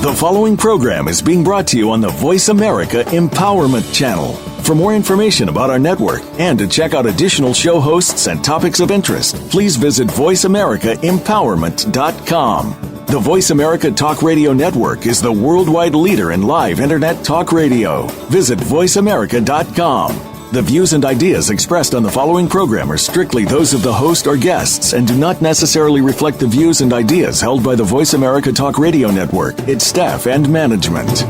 The following program is being brought to you on the Voice America Empowerment Channel. For more information about our network and to check out additional show hosts and topics of interest, please visit voiceamericaempowerment.com. The Voice America Talk Radio Network is the worldwide leader in live Internet talk radio. Visit voiceamerica.com. The views and ideas expressed on the following program are strictly those of the host or guests and do not necessarily reflect the views and ideas held by the Voice America Talk Radio Network, its staff, and management.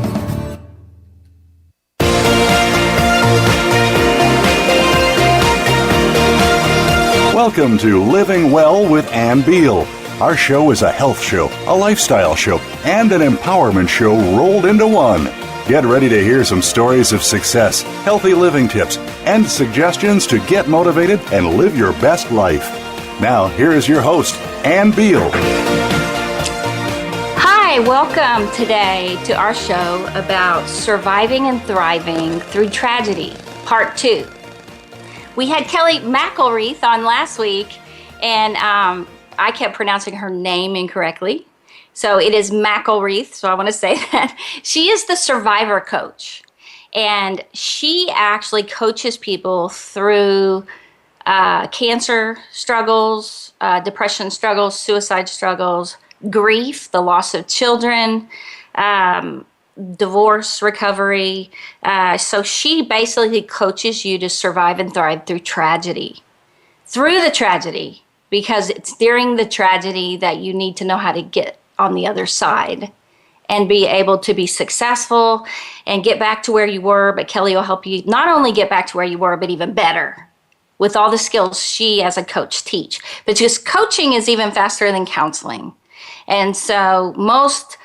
Welcome to Living Well with Ann Beal. Our show is a health show, a lifestyle show, and an empowerment show rolled into one. Get ready to hear some stories of success, healthy living tips, and suggestions to get motivated and live your best life. Now, here is your host, Ann Beal. Hi, welcome today to our show about surviving and thriving through tragedy, part 2. We had Kelly McElreath on last week, and I kept pronouncing her name incorrectly. So it is McElreath, so I want to say that. She is the survivor coach, and she actually coaches people through cancer struggles, depression struggles, suicide struggles, grief, the loss of children, divorce recovery. So she basically coaches you to survive and thrive through tragedy, because it's during the tragedy that you need to know how to get on the other side and be able to be successful and get back to where you were. But Kelly will help you not only get back to where you were, but even better with all the skills she as a coach teach. But just coaching is even faster than counseling. And so most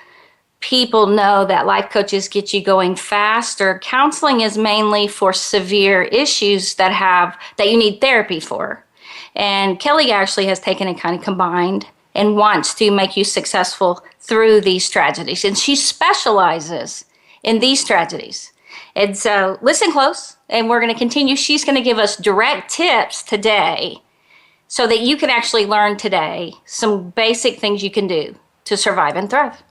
people know that life coaches get you going faster. Counseling is mainly for severe issues that you need therapy for. And Kelly actually has taken it kind of combined and wants to make you successful through these tragedies. And she specializes in these tragedies. And so listen close, and we're going to continue. She's going to give us direct tips today so that you can actually learn today some basic things you can do to survive and thrive.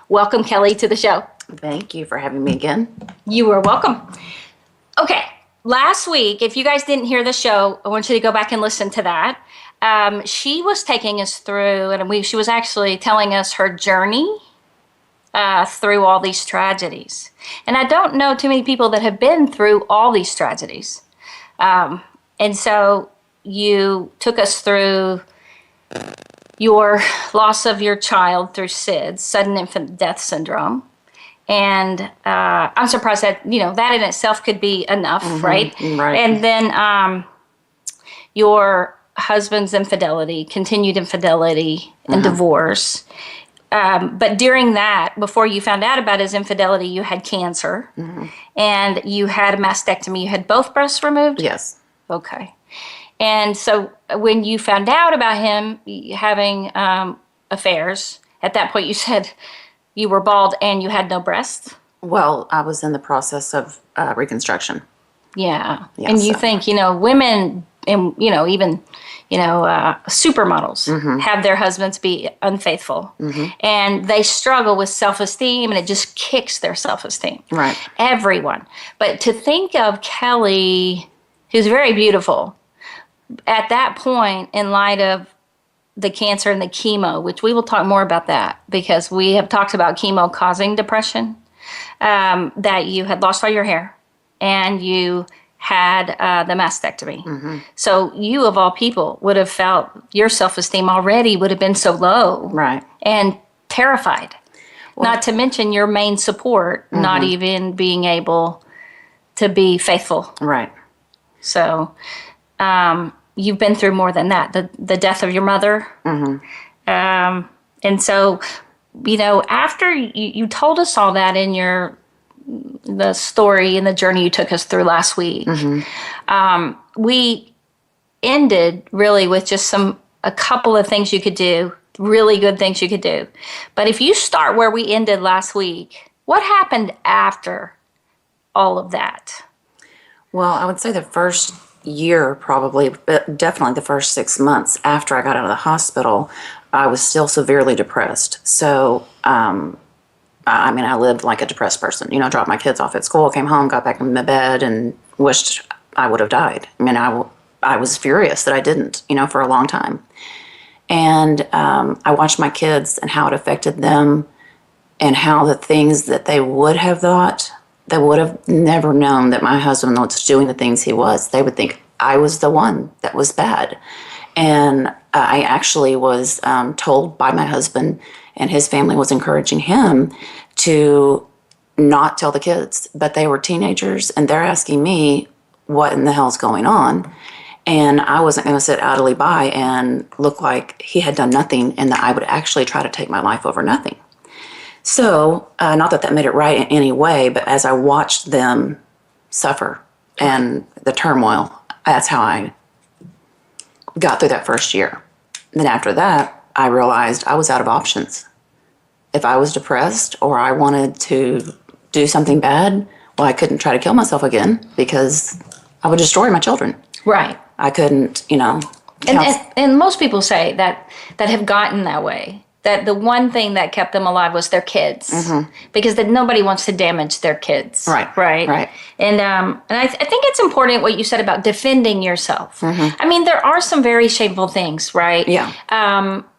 Welcome, Kelly, to the show. Thank you for having me again. You are welcome. Okay, last week, if you guys didn't hear the show, I want you to go back and listen to that. She was taking us through, and she was actually telling us her journey through all these tragedies. And I don't know too many people that have been through all these tragedies. And so you took us through your loss of your child through SIDS, sudden infant death syndrome. And I'm surprised that, that in itself could be enough, right? Right. And then your husband's infidelity, continued infidelity, and divorce. But during that, before you found out about his infidelity, you had cancer, and you had a mastectomy. You had both breasts removed? Yes. Okay. And so when you found out about him having affairs, at that point you said you were bald and you had no breasts? Well, I was in the process of reconstruction. Yeah. And you think, women and, even, supermodels have their husbands be unfaithful. And they struggle with self-esteem, and it just kicks their self-esteem. Right. Everyone. But to think of Kelly, who's very beautiful, at that point, in light of the cancer and the chemo, which we will talk more about that because we have talked about chemo causing depression, that you had lost all your hair and you had the mastectomy. So you, of all people, would have felt your self-esteem already would have been so low. Right. And terrified. Well, not to mention your main support, not even being able to be faithful. Right. So you've been through more than that, the death of your mother. And so, after you told us all that in the story and the journey you took us through last week, we ended really with just a couple of things you could do, really good things you could do. But if you start where we ended last week, what happened after all of that? Well, I would say the first year probably, but definitely the first 6 months after I got out of the hospital, I was still severely depressed. So I I lived like a depressed person. Dropped my kids off at school, came home, got back in the bed, and wished I would have died. I was furious that I didn't, for a long time. And I watched my kids and how it affected them, and how the things that they would have thought, they would have never known that my husband was doing the things he was. They would think I was the one that was bad. And I actually was told by my husband, and his family was encouraging him to not tell the kids. But they were teenagers, and they're asking me, what in the hell's going on? And I wasn't going to sit idly by and look like he had done nothing, and that I would actually try to take my life over nothing. So, not that made it right in any way, but as I watched them suffer and the turmoil, that's how I got through that first year. Then after that, I realized I was out of options. If I was depressed or I wanted to do something bad, well, I couldn't try to kill myself again because I would destroy my children. Right. I couldn't, And most people say that have gotten that way, that the one thing that kept them alive was their kids, because that nobody wants to damage their kids. Right. And I think it's important what you said about defending yourself. I mean, there are some very shameful things, right? Yeah.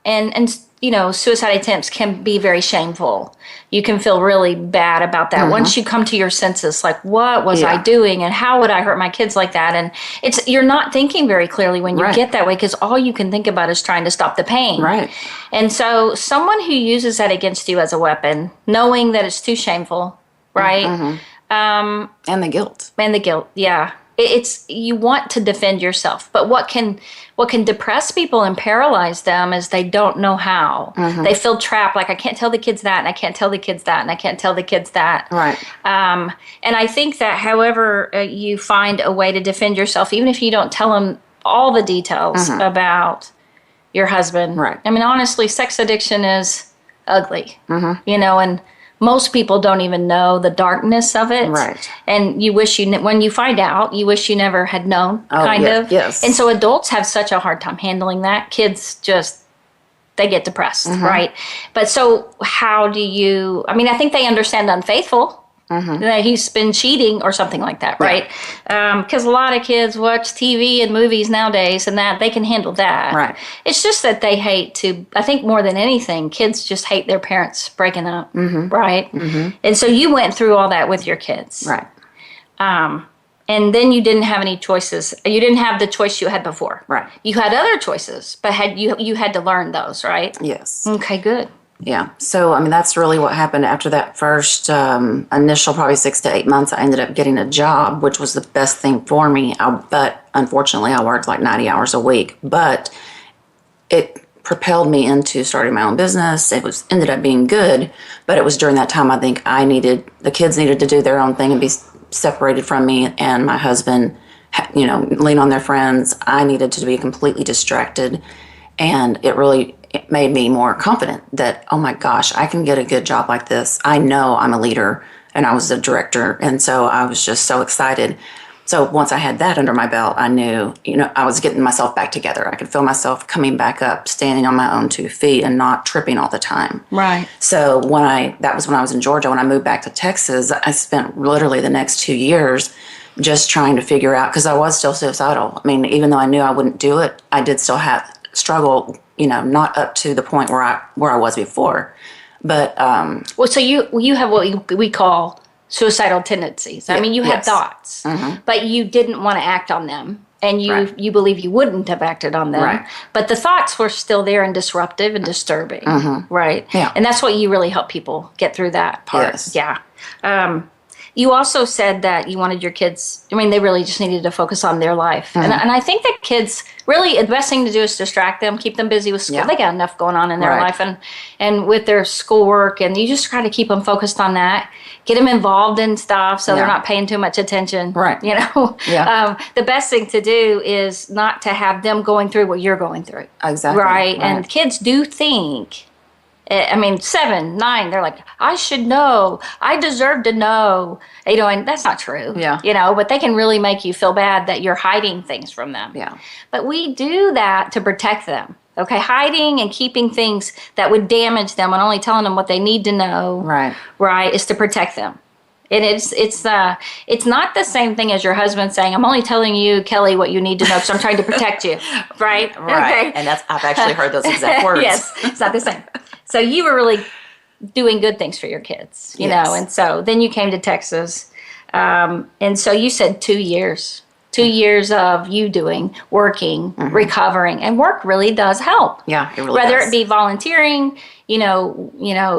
And suicide attempts can be very shameful. You can feel really bad about that once you come to your senses, like, what was I doing, and how would I hurt my kids like that? And you're not thinking very clearly when you get that way, because all you can think about is trying to stop the pain. Right. And so someone who uses that against you as a weapon, knowing that it's too shameful, right? And the guilt. Yeah. It's you want to defend yourself, but what can depress people and paralyze them is they don't know how. They feel trapped, like I can't tell the kids that, and I can't tell the kids that, and I can't tell the kids that. Right. And I think that however you find a way to defend yourself, even if you don't tell them all the details about your husband. Right. I mean, honestly, sex addiction is ugly, and most people don't even know the darkness of it. Right. And when you find out, you wish you never had known, kind of. Yes. And so adults have such a hard time handling that. Kids they get depressed, right? But so how do you, I think they understand unfaithful, that he's been cheating or something like that, right? Because a lot of kids watch TV and movies nowadays, and that they can handle that. Right. It's just that they hate to, I think more than anything, kids just hate their parents breaking up, right? And so you went through all that with your kids. Right. And then you didn't have any choices. You didn't have the choice you had before. Right. You had other choices, but you had to learn those, right? Yes. Okay, good. Yeah. So, that's really what happened after that first initial probably 6 to 8 months. I ended up getting a job, which was the best thing for me. But unfortunately, I worked like 90 hours a week. But it propelled me into starting my own business. It ended up being good. But it was during that time I think the kids needed to do their own thing and be separated from me, and my husband, lean on their friends. I needed to be completely distracted. And it made me more confident that, oh my gosh, I can get a good job like this. I know I'm a leader, and I was a director. And so I was just so excited. So once I had that under my belt, I knew, I was getting myself back together. I could feel myself coming back up, standing on my own 2 feet and not tripping all the time. Right. So that was when I was in Georgia. When I moved back to Texas, I spent literally the next 2 years just trying to figure out, because I was still suicidal. Even though I knew I wouldn't do it, I did still struggle, not up to the point where I was before. But so you have what we call suicidal tendencies. You had thoughts, but you didn't want to act on them, and you believe you wouldn't have acted on them. Right. But the thoughts were still there and disruptive and disturbing, right? Yeah. And that's what you really help people get through that part. Yes. Yeah. You also said that you wanted your kids, they really just needed to focus on their life. And I think that kids, really, the best thing to do is distract them, keep them busy with school. Yeah. They got enough going on in their life and with their schoolwork. And you just try to keep them focused on that. Get them involved in stuff so they're not paying too much attention. Right. Yeah. The best thing to do is not to have them going through what you're going through. Exactly. Right. And kids do think. 7, 9, they're like, I should know. I deserve to know. And that's not true. Yeah. But they can really make you feel bad that you're hiding things from them. Yeah. But we do that to protect them. Okay, hiding and keeping things that would damage them and only telling them what they need to know, right, is to protect them. And it's not the same thing as your husband saying, "I'm only telling you, Kelly, what you need to know because I'm trying to protect you," right? Right. Okay. And I've actually heard those exact words. Yes, it's not the same. So you were really doing good things for your kids, you know. And so then you came to Texas, and so you said 2 years. 2 years of you working, recovering, and work really does help. Yeah, it really Whether does. it be volunteering, you know,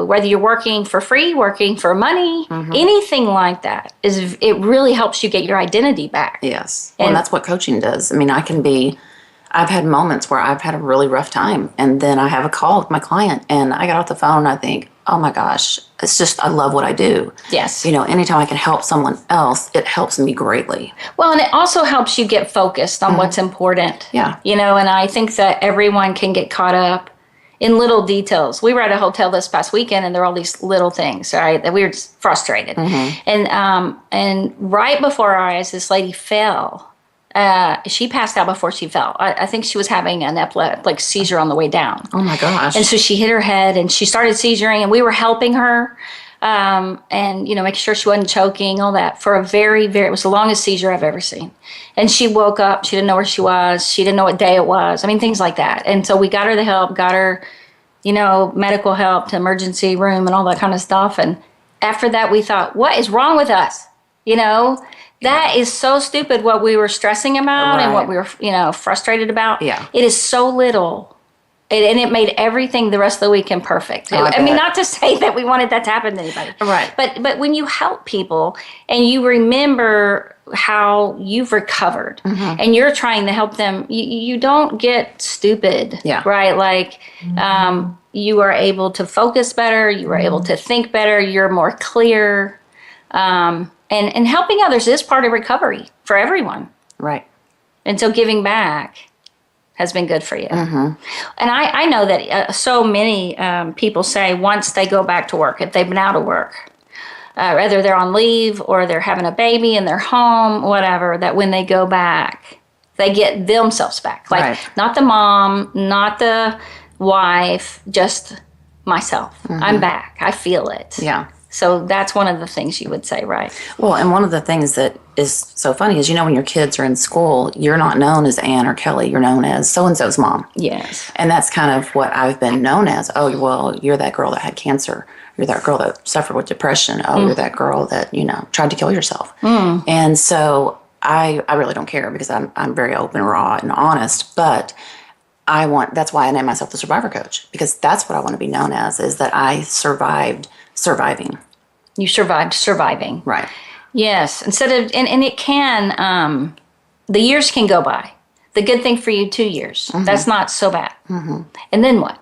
whether you're working for free, working for money, anything like that it really helps you get your identity back. Yes. And that's what coaching does. I mean, I've had moments where I've had a really rough time, and then I have a call with my client, and I got off the phone and I think, oh my gosh, it's just, I love what I do. Yes. You know, anytime I can help someone else, it helps me greatly. Well, and it also helps you get focused on what's important. Yeah. You know, and I think that everyone can get caught up in little details. We were at a hotel this past weekend, and there are all these little things, right, that we were just frustrated. And right before our eyes, this lady fell. She passed out before she fell. I think she was having an epileptic seizure on the way down. Oh my gosh. And so she hit her head and she started seizuring, and we were helping her and, you know, make sure she wasn't choking, all that for it was the longest seizure I've ever seen. And she woke up. She didn't know where she was. She didn't know what day it was. I mean, things like that. And so we got her the help, got her, you know, medical help to emergency room and all that kind of stuff. And after that, we thought, what is wrong with us? You know? That is so stupid what we were stressing about and what we were, you know, frustrated about. Yeah. It is so little. And it made everything the rest of the weekend perfect. Oh, I mean, not to say that we wanted that to happen to anybody. Right. But when you help people and you remember how you've recovered and you're trying to help them, you don't get stupid. Yeah. Right? Like you are able to focus better. You are able to think better. You're more clear. And helping others is part of recovery for everyone. Right. And so giving back has been good for you. And I know that so many people say once they go back to work, if they've been out of work, whether they're on leave or they're having a baby and they're home, whatever, that when they go back, they get themselves back. Like not the mom, not the wife, just myself. I'm back. I feel it. Yeah. So that's one of the things you would say, right? Well, and one of the things that is so funny is, you know, when your kids are in school, you're not known as Ann or Kelly. You're known as so-and-so's mom. Yes. And that's kind of what I've been known as. Oh, well, you're that girl that had cancer. You're that girl that suffered with depression. Oh, you're that girl that, you know, tried to kill yourself. And so I really don't care because I'm very open, raw, and honest. But that's why I named myself the Survivor Coach, because that's what I want to be known as, is that I survived surviving. You survived surviving. Right. Yes. Instead of, and it can, the years can go by. The good thing for you, 2 years. That's not so bad. And then what?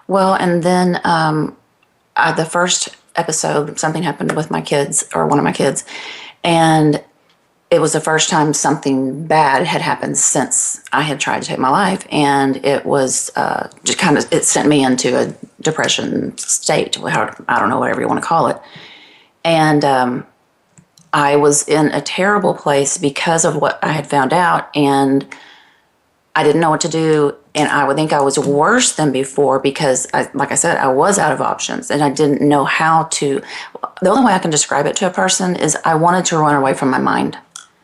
Well, and then the first episode, something happened with my kids, or one of my kids, and it was the first time something bad had happened since I had tried to take my life, and it was just kind of, it sent me into a depression state, I don't know, whatever you want to call it. And I was in a terrible place because of what I had found out, and I didn't know what to do, and I would think I was worse than before because, like I said, I was out of options, and I didn't know how to. The only way I can describe it to a person is I wanted to run away from my mind.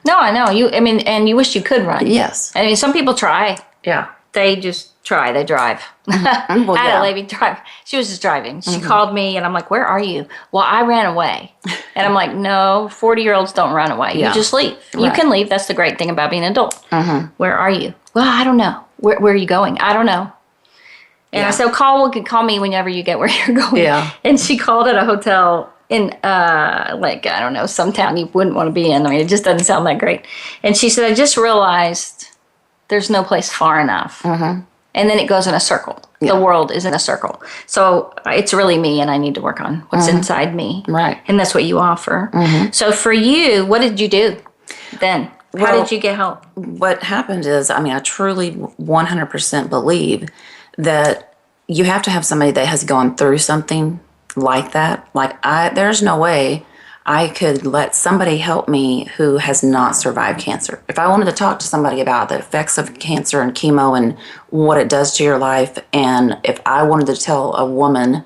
No, I know. And you wish you could run. Yes. I mean, some people try. Yeah. They just try. They drive. Well, I had yeah. a lady drive. She was just driving. She called me, and I'm like, where are you? Well, I ran away. And I'm like, no, 40-years-olds don't run away. Yeah. You just leave. You Right. can leave. That's the great thing about being an adult. Where are you? Well, I don't know. Where are you going? I don't know. And I said, call me whenever you get where you're going. Yeah. And she called at a hotel in, I don't know, some town you wouldn't want to be in. I mean, it just doesn't sound that great. And she said, I just realized there's no place far enough. And then it goes in a circle. Yeah. The world is in a circle. So it's really me, and I need to work on what's inside me. Right. And that's what you offer. So for you, what did you do then? How Well, did you get help? What happened is, I truly 100% believe that you have to have somebody that has gone through something like that. Like there's no way I could let somebody help me who has not survived cancer. If I wanted to talk to somebody about the effects of cancer and chemo and what it does to your life, and if I wanted to tell a woman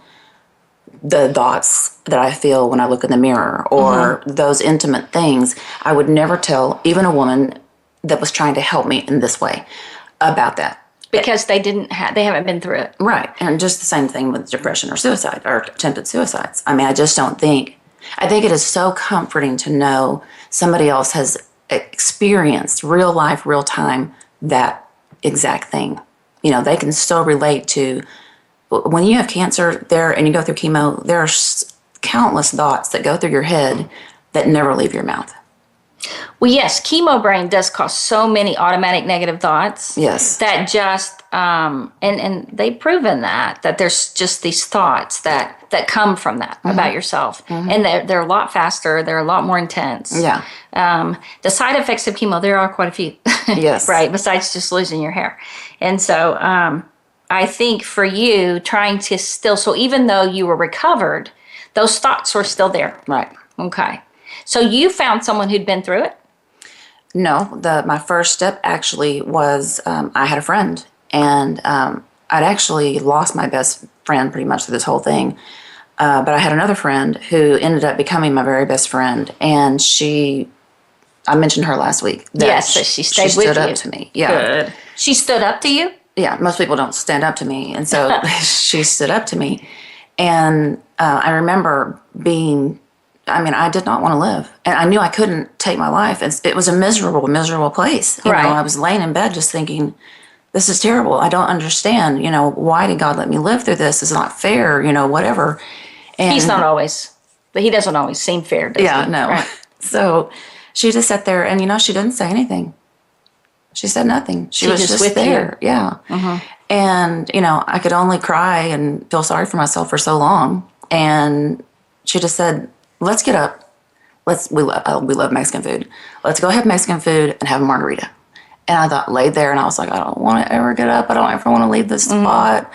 the thoughts that I feel when I look in the mirror or those intimate things, I would never tell even a woman that was trying to help me in this way about that. Because they haven't been through it. Right. And just the same thing with depression or suicide or attempted suicides. I mean, I just don't think, I think it is so comforting to know somebody else has experienced real life, real time, that exact thing. You know, they can still relate to when you have cancer there and you go through chemo, there are countless thoughts that go through your head that never leave your mouth. Well, yes, chemo brain does cause so many automatic negative thoughts. Yes. That just, and they've proven that there's just these thoughts that come from that about yourself. And they're a lot faster. They're a lot more intense. Yeah. The side effects of chemo, there are quite a few. Yes. Right, besides just losing your hair. And so I think for you, trying to still, so even though you were recovered, those thoughts were still there. Right. Okay. So you found someone who'd been through it? No, my first step actually was I had a friend, and I'd actually lost my best friend pretty much through this whole thing. But I had another friend who ended up becoming my very best friend, and I mentioned her last week. Yes, that she stayed with you. She stood up to me. Yeah. Good. She stood up to you? Yeah, most people don't stand up to me, and so she stood up to me. And I remember I did not want to live. And I knew I couldn't take my life. It was a miserable, miserable place. You know, I was laying in bed just thinking, this is terrible. I don't understand. You know, why did God let me live through this? It's not fair, you know, whatever. And He's not always, but he doesn't always seem fair, does he? no. Right. So she just sat there and, you know, she didn't say anything. She said nothing. She was just with there. you. Yeah. And, you know, I could only cry and feel sorry for myself for so long. And she just said, let's get up. We love Mexican food. Let's go have Mexican food and have a margarita. And I laid there and I was like, I don't want to ever get up. I don't ever want to leave this spot.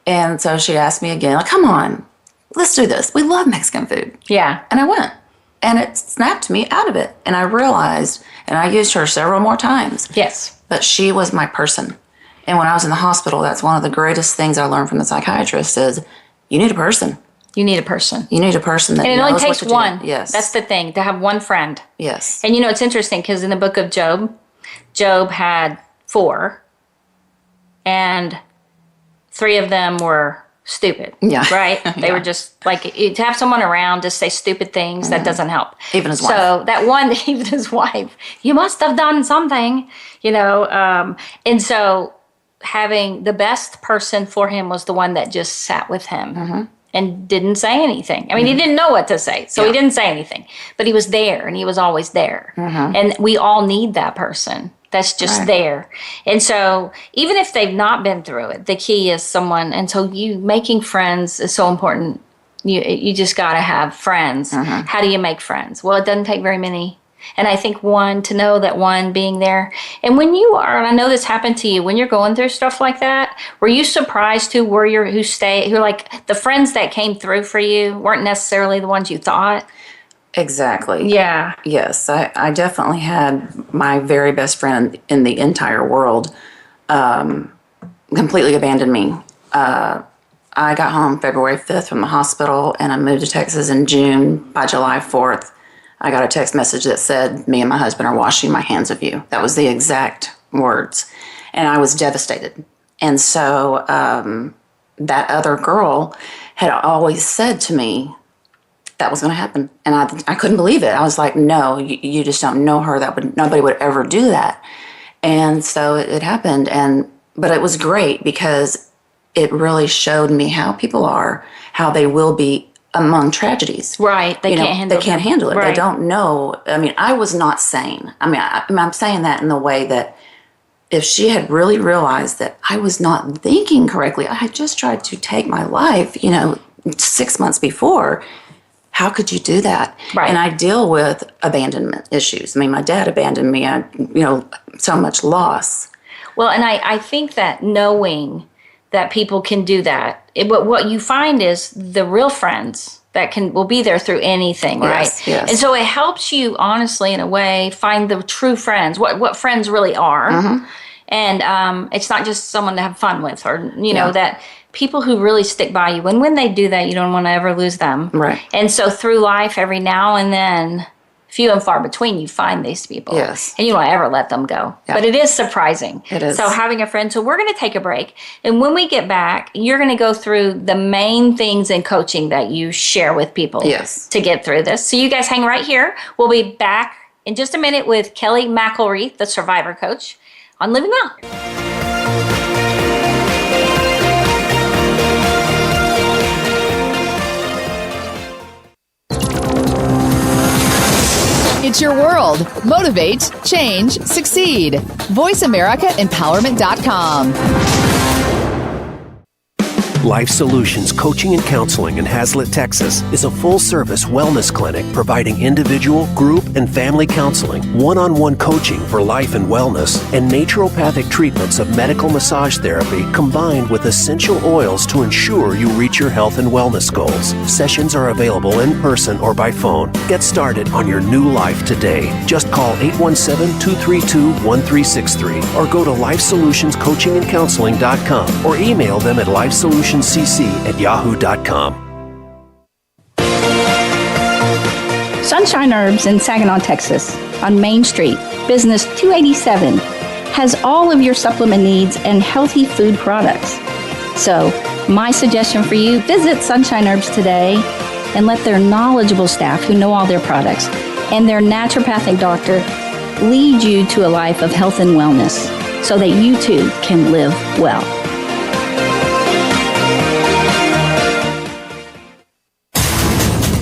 And so she asked me again, like, come on, let's do this. We love Mexican food. Yeah. And I went. And it snapped me out of it. And I realized, and I used her several more times. Yes. But she was my person. And when I was in the hospital, that's one of the greatest things I learned from the psychiatrist is you need a person. You need a person. You need a person that knows what to do. And it only takes one. Yes. That's the thing, to have one friend. Yes. And you know, it's interesting because in the book of Job had 4, and 3 of them were stupid. Yeah. Right? They were just like, to have someone around to say stupid things, that doesn't help. Even his wife. So that one, even his wife, you must have done something, you know. And so having the best person for him was the one that just sat with him. And didn't say anything. I mean, he didn't know what to say, so he didn't say anything. But he was there, and he was always there. And we all need that person that's just there. And so even if they've not been through it, the key is someone. And so making friends is so important. You just got to have friends. How do you make friends? Well, it doesn't take very many. And I think to know that one being there. And when you are, and I know this happened to you, when you're going through stuff like that, were you surprised who like the friends that came through for you weren't necessarily the ones you thought? Exactly. Yeah. Yes, I definitely had my very best friend in the entire world completely abandon me. I got home February 5th from the hospital, and I moved to Texas in June. By July 4th, I got a text message that said, me and my husband are washing my hands of you. That was the exact words. And I was devastated. And so that other girl had always said to me that was going to happen. And I couldn't believe it. I was like, no, you just don't know her. Nobody would ever do that. And so it happened. But it was great because it really showed me how people are, how they will be among tragedies. Right. They can't handle it. Right. They don't know. I mean, I was not sane. I mean, I'm saying that in the way that if she had really realized that I was not thinking correctly, I had just tried to take my life, 6 months before, how could you do that? Right. And I deal with abandonment issues. I mean, my dad abandoned me. So much loss. Well, and I think that knowing that people can do that, what you find is the real friends that will be there through anything, right? Yes. And so it helps you, honestly, in a way, find the true friends, what friends really are. And it's not just someone to have fun with, or, that people who really stick by you. And when they do that, you don't want to ever lose them. Right. And so through life, every now and then, few and far between, you find these people. Yes. And you don't ever let them go. Yeah. But it is surprising. It is. So having a friend, so we're going to take a break. And when we get back, you're going to go through the main things in coaching that you share with people to get through this. So you guys hang right here. We'll be back in just a minute with Kelly McElreath, the Survivor Coach, on Living Well. It's your world. Motivate, change, succeed. VoiceAmericaEmpowerment.com. Life Solutions Coaching and Counseling in Hazlet, Texas is a full-service wellness clinic providing individual, group, and family counseling, one-on-one coaching for life and wellness, and naturopathic treatments of medical massage therapy combined with essential oils to ensure you reach your health and wellness goals. Sessions are available in person or by phone. Get started on your new life today. Just call 817-232-1363 or go to LifeSolutionsCoachingandCounseling.com or email them at lifesolutionscc@yahoo.com. Sunshine Herbs in Saginaw, Texas, on Main Street, Business 287, has all of your supplement needs and healthy food products. So, my suggestion for you, visit Sunshine Herbs today and let their knowledgeable staff who know all their products and their naturopathic doctor lead you to a life of health and wellness so that you too can live well.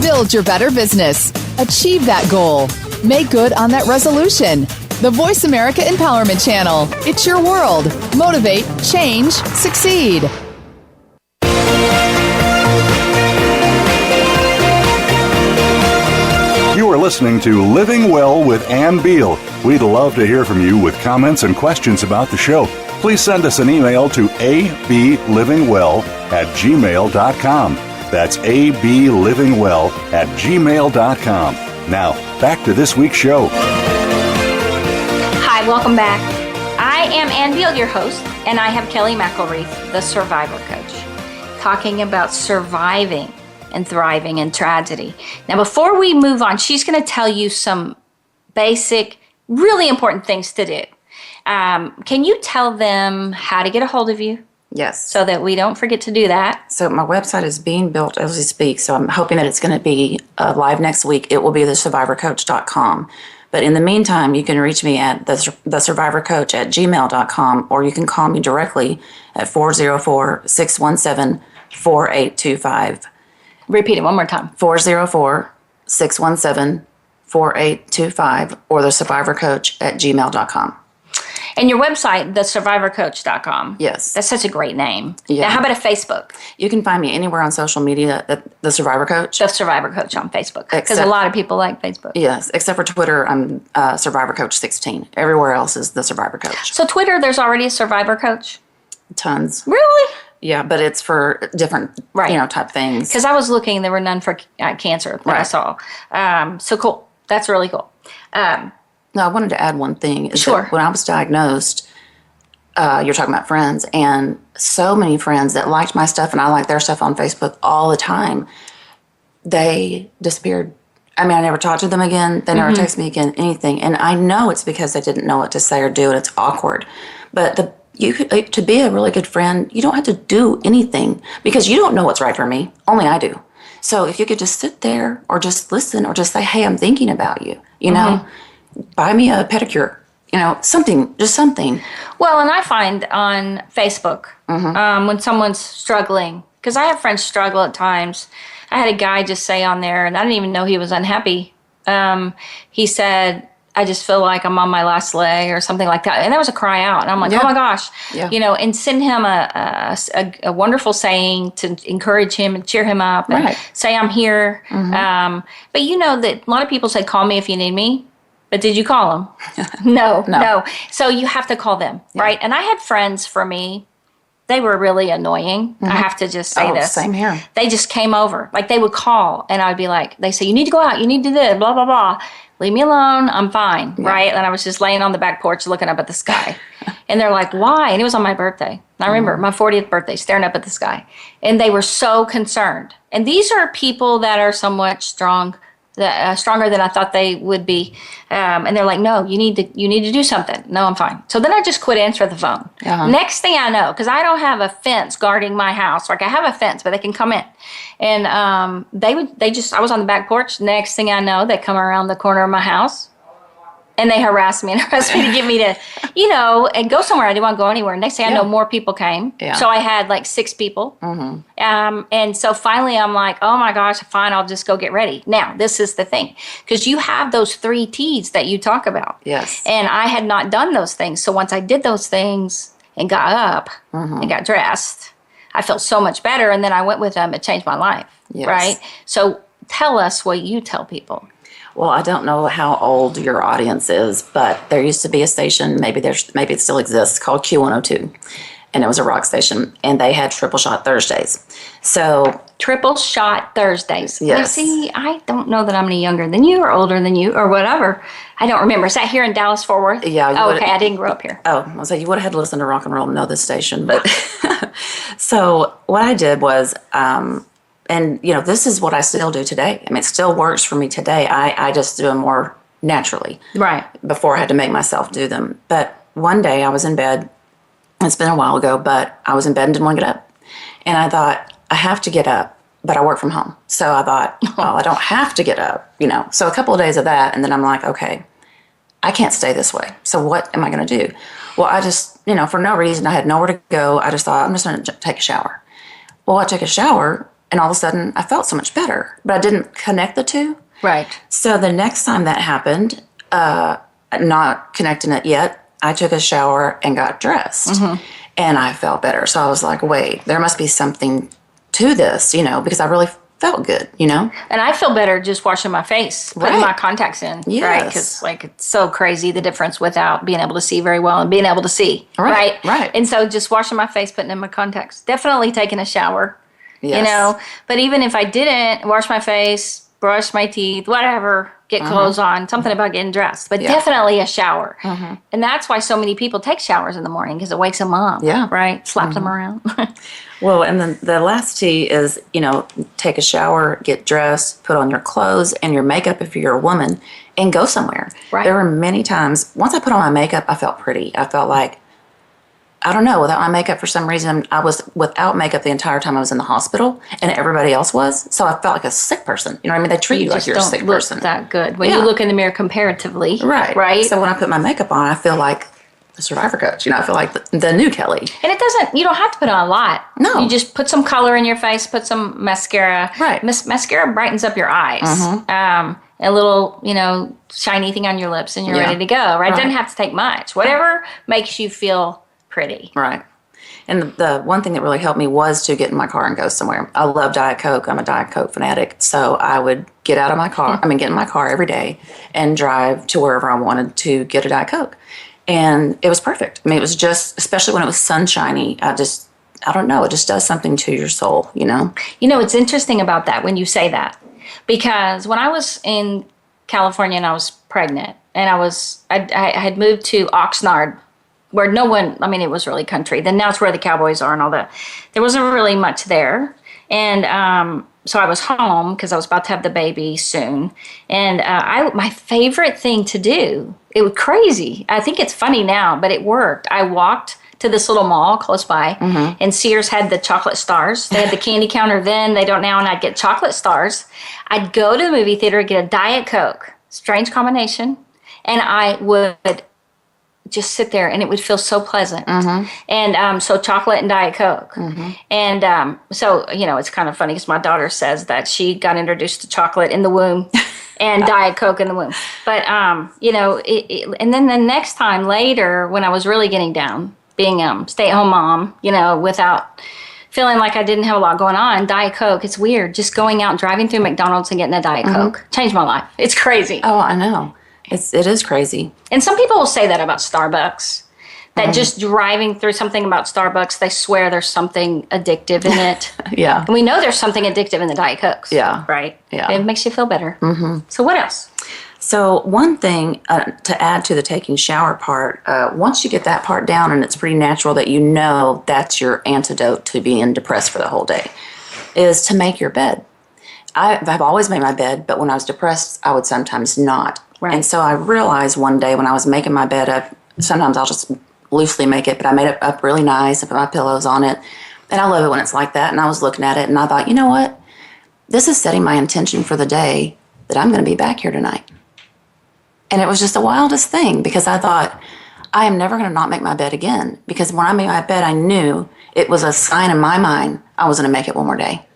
Build your better business. Achieve that goal. Make good on that resolution. The Voice America Empowerment Channel. It's your world. Motivate, change, succeed. You are listening to Living Well with Ann Beal. We'd love to hear from you with comments and questions about the show. Please send us an email to ablivingwell@gmail.com. That's ablivingwell@gmail.com. Now, back to this week's show. Hi, welcome back. I am Ann Beal, your host, and I have Kelly McElreath, the Survivor Coach, talking about surviving and thriving in tragedy. Now, before we move on, she's going to tell you some basic, really important things to do. Can you tell them how to get a hold of you? Yes. So that we don't forget to do that. So my website is being built as we speak, so I'm hoping that it's going to be live next week. It will be thesurvivorcoach.com. But in the meantime, you can reach me at thesurvivorcoach@gmail.com, or you can call me directly at 404-617-4825. Repeat it one more time. 404-617-4825, or thesurvivorcoach@gmail.com. And your website, thesurvivorcoach.com. Yes. That's such a great name. Yeah. Now, how about a Facebook? You can find me anywhere on social media at The Survivor Coach. The Survivor Coach on Facebook. Because a lot of people like Facebook. Yes, except for Twitter, I'm Survivor Coach 16. Everywhere else is The Survivor Coach. So Twitter, there's already a Survivor Coach? Tons. Really? Yeah, but it's for different, type things. Because I was looking, there were none for cancer that I saw. So cool. That's really cool. No, I wanted to add one thing. Sure. That when I was diagnosed, you're talking about friends, and so many friends that liked my stuff and I liked their stuff on Facebook all the time, they disappeared. I mean, I never talked to them again. They never texted me again, anything. And I know it's because they didn't know what to say or do, and it's awkward. But to be a really good friend, you don't have to do anything because you don't know what's right for me. Only I do. So if you could just sit there or just listen or just say, hey, I'm thinking about you, you know, buy me a pedicure, something, just something. Well, and I find on Facebook, when someone's struggling, because I have friends struggle at times. I had a guy just say on there, and I didn't even know he was unhappy. He said, I just feel like I'm on my last leg or something like that. And that was a cry out. And I'm like, oh my gosh, and send him a wonderful saying to encourage him and cheer him up and say, I'm here. But you know that a lot of people say, call me if you need me. But did you call them? No. So you have to call them, right? And I had friends for me they were really annoying. I have to just say this. Same here. They just came over. Like, they would call, and I'd be like, they say, you need to go out, you need to do this, blah, blah, blah. Leave me alone, I'm fine, right? And I was just laying on the back porch looking up at the sky. And they're like, why? And it was on my birthday. And I remember my 40th birthday, staring up at the sky. And they were so concerned. And these are people that are somewhat stronger than I thought they would be. And they're like, no, you need to do something. No, I'm fine. So then I just quit answering the phone. Next thing I know, because I don't have a fence guarding my house. Like, I have a fence, but they can come in. And I was on the back porch. Next thing I know, they come around the corner of my house. And they harassed me to get me to, and go somewhere. I didn't want to go anywhere. Next thing I know, more people came. Yeah. So I had like 6 people. And so finally I'm like, oh my gosh, fine, I'll just go get ready. Now, this is the thing. Because you have those 3 T's that you talk about. Yes. And I had not done those things. So once I did those things and got up and got dressed, I felt so much better. And then I went with them. It changed my life. Yes. Right? So tell us what you tell people. Well, I don't know how old your audience is, but there used to be a station, maybe it still exists, called Q102. And it was a rock station, and they had Triple Shot Thursdays. So Triple Shot Thursdays. Yes. Now, see, I don't know that I'm any younger than you or older than you or whatever. I don't remember. Is that here in Dallas, Fort Worth? Yeah. Okay, I didn't grow up here. Oh, I was like, you would have had to listen to rock and roll to know this station. But so what I did was, and, this is what I still do today. I mean, it still works for me today. I just do them more naturally. Right. Before I had to make myself do them. But one day I was in bed. It's been a while ago, but I was in bed and didn't want to get up. And I thought, I have to get up, but I work from home. So I thought, I don't have to get up, So a couple of days of that, and then I'm like, okay, I can't stay this way. So what am I going to do? Well, I just, for no reason, I had nowhere to go. I just thought, I'm just going to take a shower. Well, I took a shower. And all of a sudden, I felt so much better, but I didn't connect the two. Right. So the next time that happened, not connecting it yet, I took a shower and got dressed. And I felt better. So I was like, wait, there must be something to this, because I really felt good, And I feel better just washing my face, putting my contacts in. Yes. Right. Because, it's so crazy, the difference without being able to see very well and being able to see. Right. And so just washing my face, putting in my contacts. Definitely taking a shower. Yes. But even if I didn't wash my face, brush my teeth, whatever, get clothes on, something about getting dressed, but definitely a shower. And that's why so many people take showers in the morning, because it wakes them up. Yeah. Right? Slap them around. Well, and then the last T is, take a shower, get dressed, put on your clothes and your makeup if you're a woman, and go somewhere. Right. There were many times, once I put on my makeup, I felt pretty. I felt like, I don't know, without my makeup, for some reason, I was without makeup the entire time I was in the hospital, and everybody else was. So I felt like a sick person. You know what I mean? They treat you like you're a sick person. That good when you look in the mirror comparatively. Right. So when I put my makeup on, I feel like the survivor coach. I feel like the new Kelly. And you don't have to put on a lot. No. You just put some color in your face, put some mascara. Right. Mascara brightens up your eyes. A little, shiny thing on your lips, and you're ready to go. Right. It doesn't have to take much. Whatever makes you feel pretty. Right. And the one thing that really helped me was to get in my car and go somewhere. I love Diet Coke. I'm a Diet Coke fanatic. So I would get out of my car, get in my car every day and drive to wherever I wanted to get a Diet Coke. And it was perfect. It was just, especially when it was sunshiny, I don't know, it just does something to your soul, It's interesting about that when you say that. Because when I was in California and I was pregnant, and I had moved to Oxnard, where no one, it was really country. Then now it's where the cowboys are and all that. There wasn't really much there. And so I was home because I was about to have the baby soon. And my favorite thing to do, it was crazy. I think it's funny now, but it worked. I walked to this little mall close by, and Sears had the chocolate stars. They had the candy counter then, they don't now, and I'd get chocolate stars. I'd go to the movie theater, get a Diet Coke, strange combination, and I would just sit there, and it would feel so pleasant. And so chocolate and Diet Coke. And so, it's kind of funny because my daughter says that she got introduced to chocolate in the womb and Diet Coke in the womb. But, and then the next time later, when I was really getting down, being a stay-at-home mom, without feeling like I didn't have a lot going on, Diet Coke, it's weird. Just going out and driving through McDonald's and getting a Diet Coke changed my life. It's crazy. Oh, I know. It is crazy. And some people will say that about Starbucks. that just driving through something about Starbucks, they swear there's something addictive in it. Yeah. And we know there's something addictive in the Diet Cokes. Yeah. Right? Yeah. It makes you feel better. So what else? So one thing to add to the taking shower part, once you get that part down, and it's pretty natural that you know that's your antidote to being depressed for the whole day, is to make your bed. I've always made my bed, but when I was depressed, I would sometimes not. Right. And so I realized one day when I was making my bed up, sometimes I'll just loosely make it, but I made it up really nice and put my pillows on it. And I love it when it's like that. And I was looking at it and I thought, you know what? This is setting my intention for the day that I'm going to be back here tonight. And it was just the wildest thing because I thought, I am never going to not make my bed again. Because when I made my bed, I knew it was a sign in my mind I was going to make it one more day.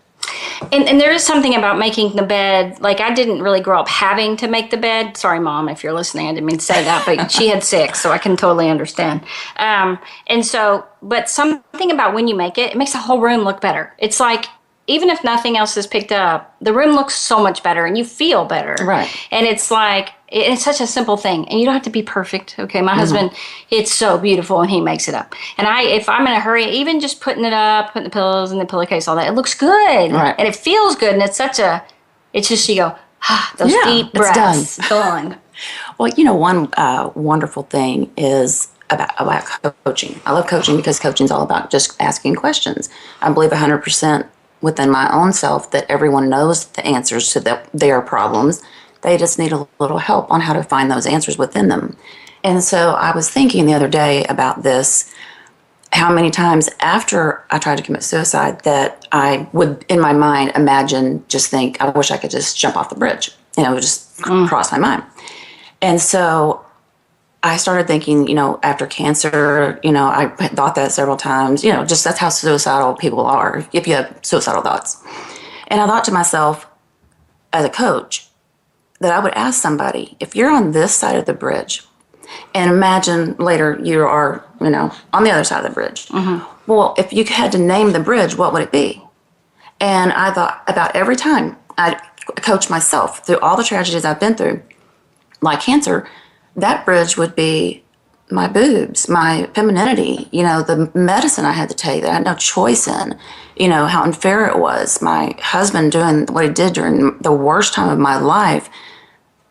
And there is something about making the bed. Like, I didn't really grow up having to make the bed. Sorry, Mom, if you're listening. I didn't mean to say that, but she had 6, so I can totally understand. But something about when you make it, it makes the whole room look better. It's like, even if nothing else is picked up, the room looks so much better and you feel better. Right. And it's like, it's such a simple thing. And you don't have to be perfect. Okay, my husband, it's so beautiful and he makes it up. And if I'm in a hurry, even just putting it up, putting the pillows in the pillowcase, all that, it looks good. Right. And it feels good. And it's just you go, those deep breaths. Going. Well, one wonderful thing is about coaching. I love coaching because coaching is all about just asking questions. I believe 100% within my own self that everyone knows the answers to their problems. They just need a little help on how to find those answers within them. And so I was thinking the other day about this, how many times after I tried to commit suicide that I would, in my mind, think, I wish I could just jump off the bridge. It would just cross my mind. And so I started thinking, after cancer, I thought that several times, just that's how suicidal people are, if you have suicidal thoughts. And I thought to myself, as a coach, that I would ask somebody, if you're on this side of the bridge, and imagine later you are, on the other side of the bridge. Well, if you had to name the bridge, what would it be? And I thought about every time I coach myself through all the tragedies I've been through, like cancer, that bridge would be my boobs, my femininity, the medicine I had to take that I had no choice in, how unfair it was, my husband doing what he did during the worst time of my life.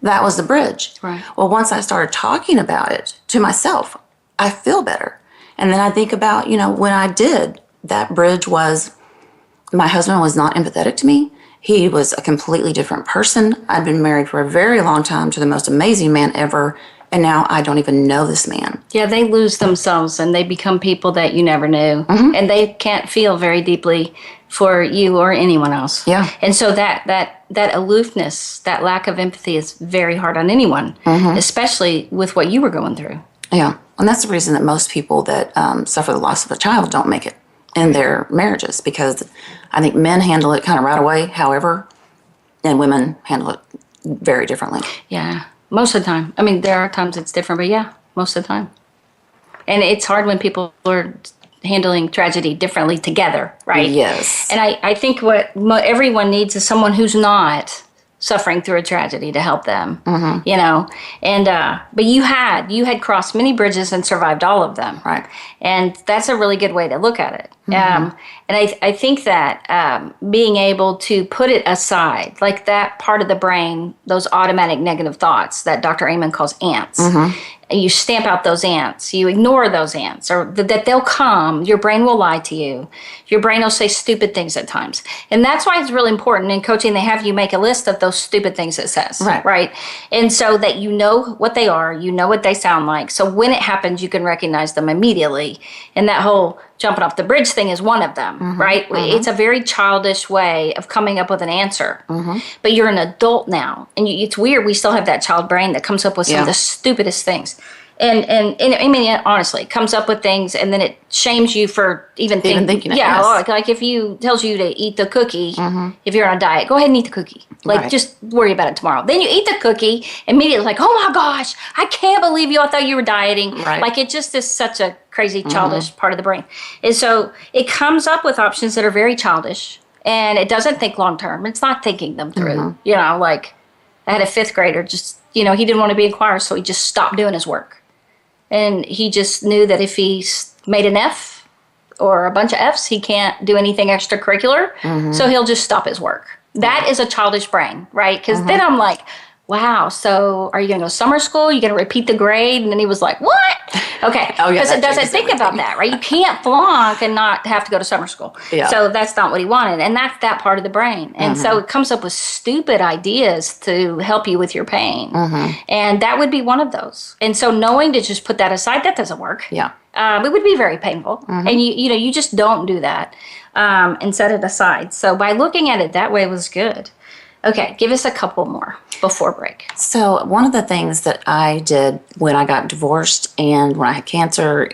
That was the bridge. Right. Well, once I started talking about it to myself, I feel better. And then I think about, when I did, that bridge was, my husband was not empathetic to me. He was a completely different person. I'd been married for a very long time to the most amazing man ever. And now I don't even know this man. Yeah, they lose themselves and they become people that you never knew. And they can't feel very deeply for you or anyone else. Yeah. And so that aloofness, that lack of empathy is very hard on anyone, especially with what you were going through. Yeah. And that's the reason that most people that suffer the loss of a child don't make it in their marriages, because I think men handle it kind of right away, however, and women handle it very differently. Yeah. Most of the time. I mean, there are times it's different, but yeah, most of the time. And it's hard when people are handling tragedy differently together, right? Yes. And I think what everyone needs is someone who's not suffering through a tragedy to help them, And but you had crossed many bridges and survived all of them, right? And that's a really good way to look at it. And I think that being able to put it aside, like that part of the brain, those automatic negative thoughts that Dr. Amen calls ants. You stamp out those ants. You ignore those ants, or that they'll come. Your brain will lie to you. Your brain will say stupid things at times. And that's why it's really important in coaching. They have you make a list of those stupid things it says. Right. And so that you know what they are, you know what they sound like. So when it happens, you can recognize them immediately. And that whole jumping off the bridge thing is one of them, right? It's a very childish way of coming up with an answer. But you're an adult now. And it's weird. We still have that child brain that comes up with some of the stupidest things. And I mean, honestly, it comes up with things and then it shames you for even thinking it. Yeah, yes. Like if you tells you to eat the cookie, if you're on a diet, go ahead and eat the cookie. Like, just worry about it tomorrow. Then you eat the cookie, immediately like, oh my gosh, I can't believe you. I thought you were dieting. Right. Like, it just is such a crazy, childish part of the brain. And so it comes up with options that are very childish, and it doesn't think long term. It's not thinking them through. Like I had a 5th grader, just, he didn't want to be in choir, so he just stopped doing his work. And he just knew that if he made an F or a bunch of Fs, he can't do anything extracurricular. So he'll just stop his work. That is a childish brain, right? Because then I'm like, wow, so are you going to go summer school? Are you going to repeat the grade? And then he was like, what? Okay. Because it doesn't think about that, right? You can't flunk and not have to go to summer school. Yeah. So that's not what he wanted. And that's that part of the brain. And so it comes up with stupid ideas to help you with your pain. And that would be one of those. And so knowing to just put that aside, that doesn't work. Yeah. It would be very painful. And you just don't do that and set it aside. So by looking at it that way was good. Okay, give us a couple more before break. So one of the things that I did when I got divorced and when I had cancer,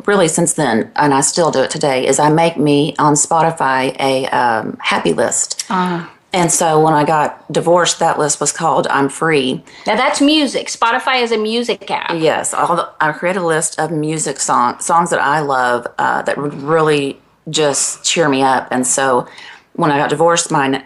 really since then, and I still do it today, is I make me on Spotify a happy list. And so when I got divorced, that list was called I'm Free. Now that's music. Spotify is a music app. Yes, I created a list of music songs that I love that would really just cheer me up. And so when I got divorced, my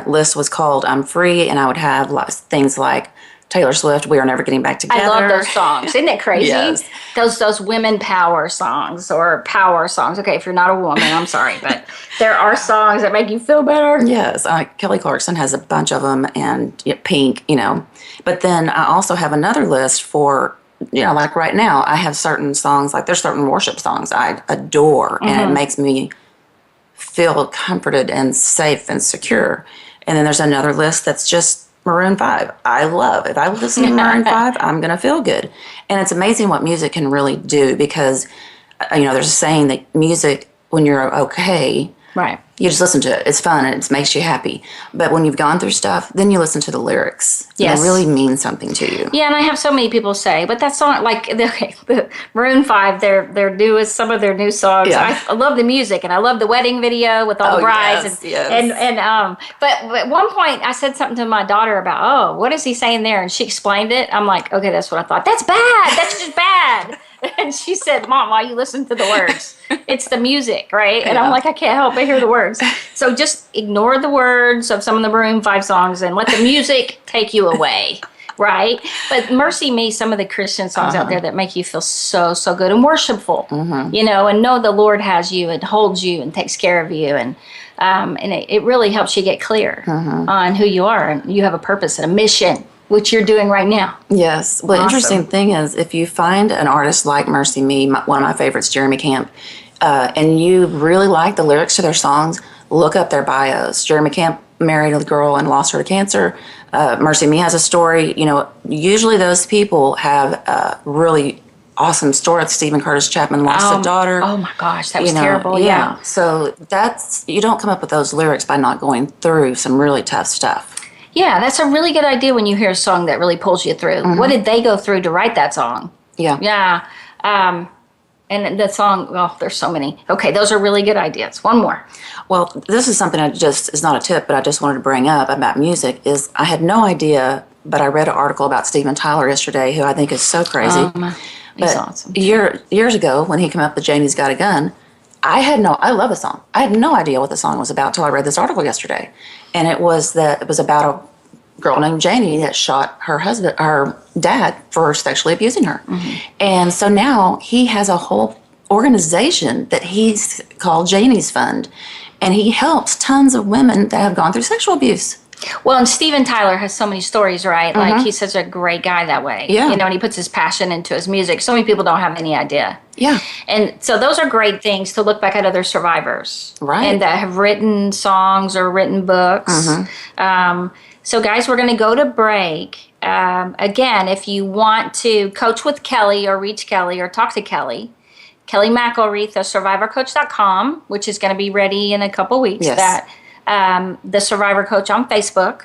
list was called I'm Free, and I would have things like Taylor Swift, We Are Never Getting Back Together. I love those songs. Isn't it crazy? Yes. Those women power songs or power songs. Okay, if you're not a woman, I'm sorry, but there are songs that make you feel better. Yes, Kelly Clarkson has a bunch of them, and Pink, But then I also have another list for, like right now, I have certain songs, like there's certain worship songs I adore, and it makes me feel comforted and safe and secure. And then there's another list that's just Maroon 5. I love. If I listen to Maroon 5, I'm going to feel good. And it's amazing what music can really do because, there's a saying that music, when you're okay, right, you just listen to it. It's fun and it makes you happy. But when you've gone through stuff, then you listen to the lyrics. Yes. And it really means something to you. Yeah, and I have so many people say, but that song, like the Maroon 5, their newest, some of their new songs. Yeah. I love the music and I love the wedding video with all the brides. Yes. But at one point I said something to my daughter about, what is he saying there? And she explained it. I'm like, okay, that's what I thought. That's bad. That's just bad. And she said, Mom, why you listen to the words? It's the music, right? And I'm like, I can't help but hear the words. So just ignore the words of some of the Maroon 5 songs and let the music take you away, right? But Mercy Me, some of the Christian songs out there that make you feel so, so good and worshipful, and know the Lord has you and holds you and takes care of you. And it really helps you get clear on who you are. And you have a purpose and a mission, which you're doing right now. Yes. Well, the interesting thing is if you find an artist like Mercy Me, one of my favorites, Jeremy Camp, and you really like the lyrics to their songs, look up their bios. Jeremy Camp married a girl and lost her to cancer. Mercy Me has a story. Usually those people have a really awesome story. Stephen Curtis Chapman lost a daughter. Oh my gosh, that was terrible. Yeah. So you don't come up with those lyrics by not going through some really tough stuff. Yeah, that's a really good idea when you hear a song that really pulls you through. What did they go through to write that song? Yeah. Yeah. And the song, there's so many. Okay, those are really good ideas. One more. Well, this is something is not a tip, but I just wanted to bring up about music is I had no idea, but I read an article about Steven Tyler yesterday, who I think is so crazy. He's awesome. Years ago, when he came up with Janie's Got a Gun, I love the song. I had no idea what the song was about till I read this article yesterday. And it was about a girl named Janie that shot her dad for sexually abusing her. And so now he has a whole organization that he's called Janie's Fund. And he helps tons of women that have gone through sexual abuse. Well, and Steven Tyler has so many stories, right? Like, he's such a great guy that way. Yeah. And he puts his passion into his music. So many people don't have any idea. Yeah. And so those are great things to look back at other survivors. Right. And that have written songs or written books. So, guys, we're going to go to break. Again, if you want to coach with Kelly or reach Kelly or talk to Kelly, Kelly McElreath of SurvivorCoach.com, which is going to be ready in a couple weeks. Yes. The Survivor Coach on Facebook,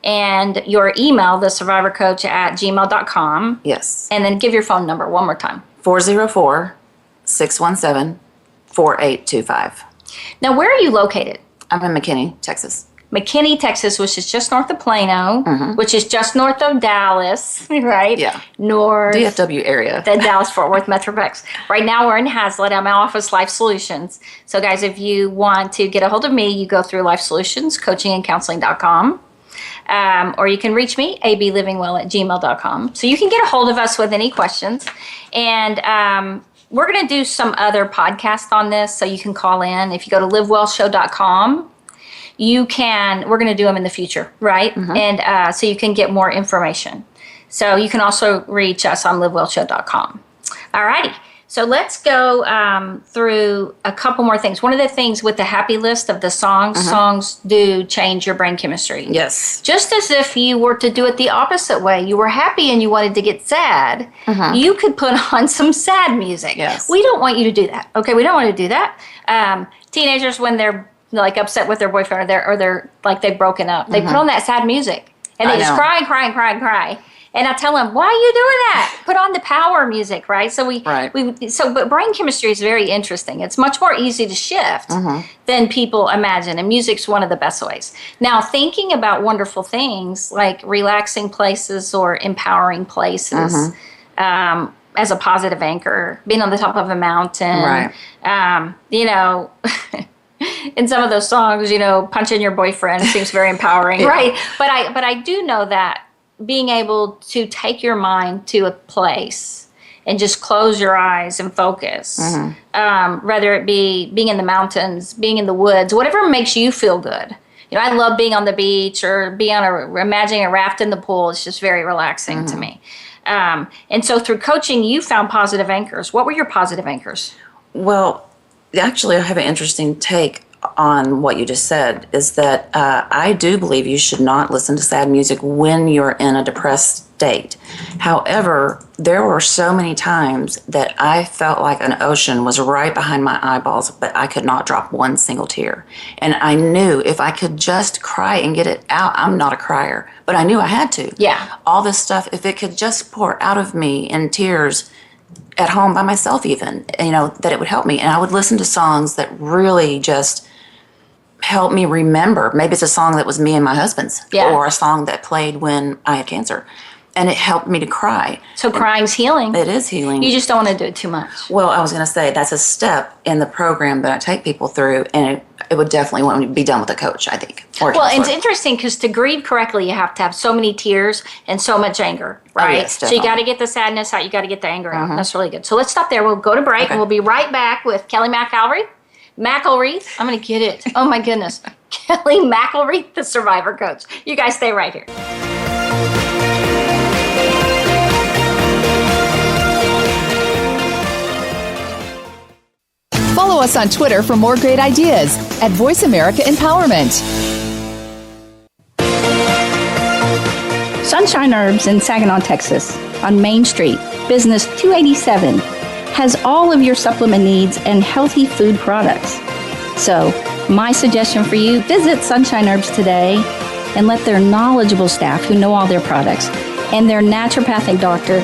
and your email, thesurvivorcoach@gmail.com. Yes. And then give your phone number one more time. 404-617-4825. Now, where are you located? I'm in McKinney, Texas. McKinney, Texas, which is just north of Plano, which is just north of Dallas, right? Yeah. North. DFW area. The Dallas-Fort Worth Metroplex. Right now we're in Hazlet. I'm in Office Life Solutions. So guys, if you want to get a hold of me, you go through Life Solutions, coachingandcounseling.com. Or you can reach me, ablivingwell@gmail.com. So you can get a hold of us with any questions. And we're going to do some other podcasts on this, so you can call in. If you go to livewellshow.com, we're going to do them in the future, right? And so you can get more information. So you can also reach us on livewellshow.com. All righty. So let's go through a couple more things. One of the things with the happy list of the songs do change your brain chemistry. Yes. Just as if you were to do it the opposite way. You were happy and you wanted to get sad. You could put on some sad music. Yes. We don't want you to do that. Okay, we don't want to do that. Teenagers, when they're like upset with their boyfriend or they're like they've broken up, they put on that sad music and they just cry. And I tell them, why are you doing that? Put on the power music, right? So but brain chemistry is very interesting. It's much more easy to shift than people imagine. And music's one of the best ways. Now, thinking about wonderful things like relaxing places or empowering places as a positive anchor, being on the top of a mountain, in some of those songs, punching your boyfriend seems very empowering, right? But I do know that being able to take your mind to a place and just close your eyes and focus, whether it be being in the mountains, being in the woods, whatever makes you feel good. I love being on the beach or imagining a raft in the pool. It's just very relaxing to me. And so through coaching, you found positive anchors. What were your positive anchors? Well, actually, I have an interesting take on what you just said, is that I do believe you should not listen to sad music when you're in a depressed state. However, there were so many times that I felt like an ocean was right behind my eyeballs, but I could not drop one single tear. And I knew if I could just cry and get it out, I'm not a crier, but I knew I had to. Yeah. All this stuff, if it could just pour out of me in tears at home by myself even, that it would help me. And I would listen to songs that really just help me remember. Maybe it's a song that was me and my husband's, or a song that played when I had cancer, and it helped me to cry. So crying's healing. It is healing. You just don't want to do it too much. Well, I was going to say that's a step in the program that I take people through, and it would definitely want to be done with a coach, I think. Well, it's interesting because to grieve correctly, you have to have so many tears and so much anger, right? Oh, yes, so you got to get the sadness out. You got to get the anger out. That's really good. So let's stop there. We'll go to break, and we'll be right back with Kelly McElreath. I'm going to get it. Oh, my goodness. Kelly McElreath, the Survivor Coach. You guys stay right here. Follow us on Twitter for more great ideas at Voice America Empowerment. Sunshine Herbs in Saginaw, Texas, on Main Street, Business 287, has all of your supplement needs and healthy food products. So, my suggestion for you, visit Sunshine Herbs today and let their knowledgeable staff who know all their products and their naturopathic doctor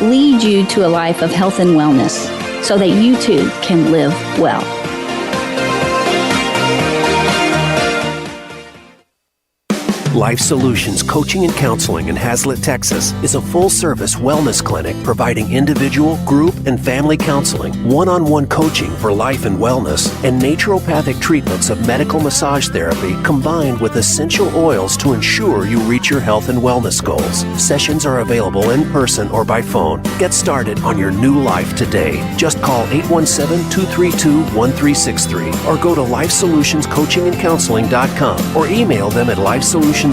lead you to a life of health and wellness so that you too can live well. Life Solutions Coaching and Counseling in Hazlet, Texas is a full-service wellness clinic providing individual, group, and family counseling, one-on-one coaching for life and wellness, and naturopathic treatments of medical massage therapy combined with essential oils to ensure you reach your health and wellness goals. Sessions are available in person or by phone. Get started on your new life today. Just call 817-232-1363 or go to LifeSolutionsCoachingandCounseling.com or email them at LifeSolutionsCC@yahoo.com.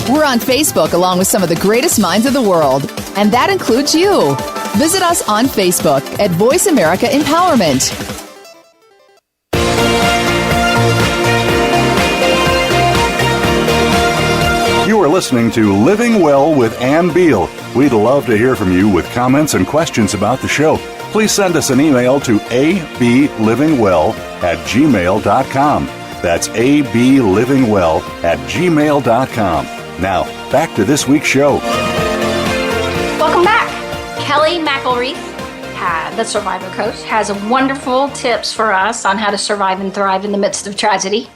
We're on Facebook along with some of the greatest minds of the world, and that includes you. Visit us on Facebook at Voice America Empowerment. You are listening to Living Well with Ann Beal. We'd love to hear from you with comments and questions about the show. Please send us an email to ablivingwell@gmail.com. That's ablivingwell@gmail.com. Now, back to this week's show. Welcome back. Kelly McElreath, the Survivor Coach, has wonderful tips for us on how to survive and thrive in the midst of tragedy,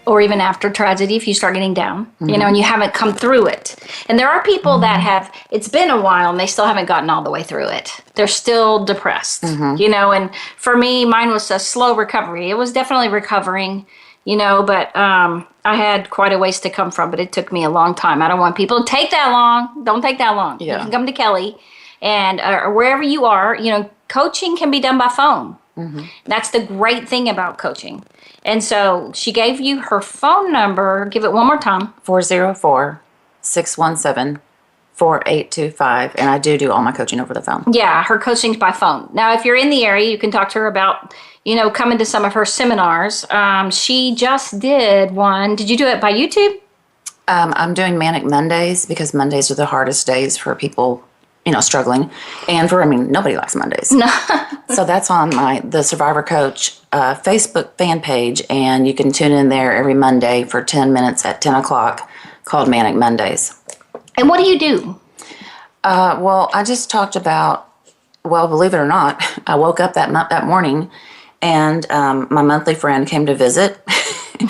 or even after tragedy if you start getting down, and you haven't come through it. And there are people that it's been a while and they still haven't gotten all the way through it. They're still depressed, and for me, mine was a slow recovery. It was definitely recovering, but I had quite a ways to come from, but it took me a long time. I don't want people to take that long. Don't take that long. Yeah. You can come to Kelly and or wherever you are, coaching can be done by phone. That's the great thing about coaching. And so she gave you her phone number. Give it one more time. 404-617-4825. And I do all my coaching over the phone. Yeah, her coaching's by phone. Now, if you're in the area, you can talk to her about, coming to some of her seminars. She just did one. Did you do it by YouTube? I'm doing Manic Mondays because Mondays are the hardest days for people, struggling. And nobody likes Mondays. No. So that's on the Survivor Coach Facebook fan page. And you can tune in there every Monday for 10 minutes at 10 o'clock called Manic Mondays. And what do you do? Well, I just talked about, believe it or not, I woke up that morning and my monthly friend came to visit.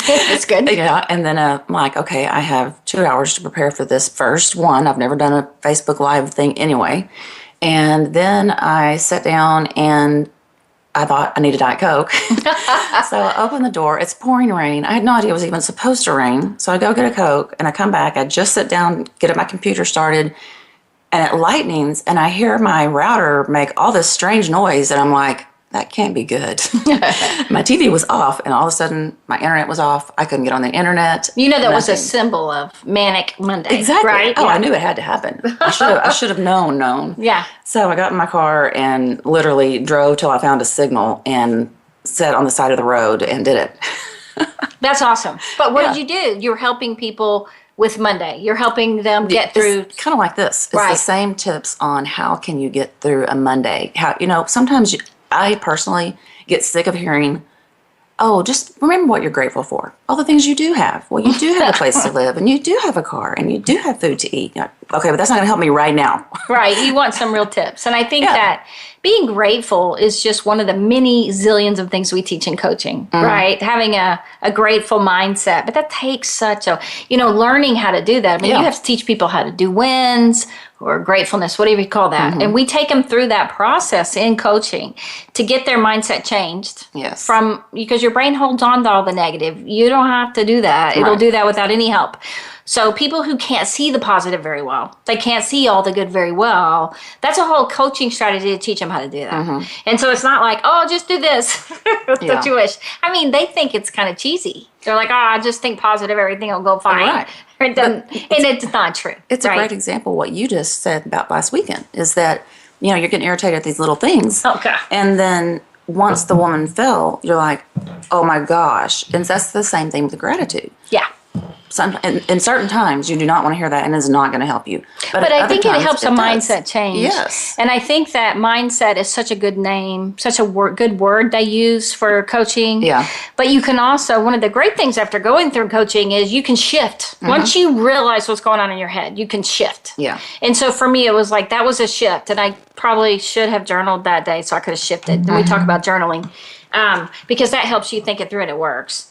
That's good. Yeah, and then I'm like, okay, I have 2 hours to prepare for this first one. I've never done a Facebook Live thing anyway. And then I sat down and I thought I need a Diet Coke. So I opened the door. It's pouring rain. I had no idea it was even supposed to rain. So I go get a Coke and I come back. I just sit down, get my computer started, and it lightnings and I hear my router make all this strange noise and I'm like, that can't be good. My TV was off and all of a sudden my internet was off. I couldn't get on the internet. That was a symbol of Manic Monday. Exactly. Right? Oh, yeah. I knew it had to happen. I should have known. Yeah. So I got in my car and literally drove till I found a signal and sat on the side of the road and did it. That's awesome. But what did you do? You were helping people with Monday. You're helping them get through. It's kind of like this. It's right. The same tips on how can you get through a Monday. How, sometimes I personally get sick of hearing, oh, just remember what you're grateful for. All the things you do have. Well, you do have a place to live, and you do have a car, and you do have food to eat. Okay, but that's not going to help me right now. Right. You want some real tips. And I think that being grateful is just one of the many zillions of things we teach in coaching, right? Having a grateful mindset. But that takes such learning how to do that. You have to teach people how to do wins or gratefulness, whatever you call that. And we take them through that process in coaching to get their mindset changed. Yes. Because your brain holds on to all the negative. You don't have to do that. It'll do that without any help. So people who can't see the positive very well, they can't see all the good very well, that's a whole coaching strategy to teach them how to do that. And so it's not like, oh, just do this. That's what you wish. They think it's kind of cheesy. They're like, oh, I just think positive, everything will go fine. Right. And it's not true. It's a great example. What you just said about last weekend is that, you're getting irritated at these little things. Okay. And then once the woman fell, you're like, oh my gosh. And that's the same thing with gratitude. Yeah. In certain times, you do not want to hear that, and it's not going to help you. But I think it helps a mindset change. Yes. And I think that mindset is such a good name, such a good word they use for coaching. Yeah. But you can also, one of the great things after going through coaching is you can shift. Once you realize what's going on in your head, you can shift. Yeah. And so for me, it was like, that was a shift. And I probably should have journaled that day so I could have shifted. And we talk about journaling because that helps you think it through and it works.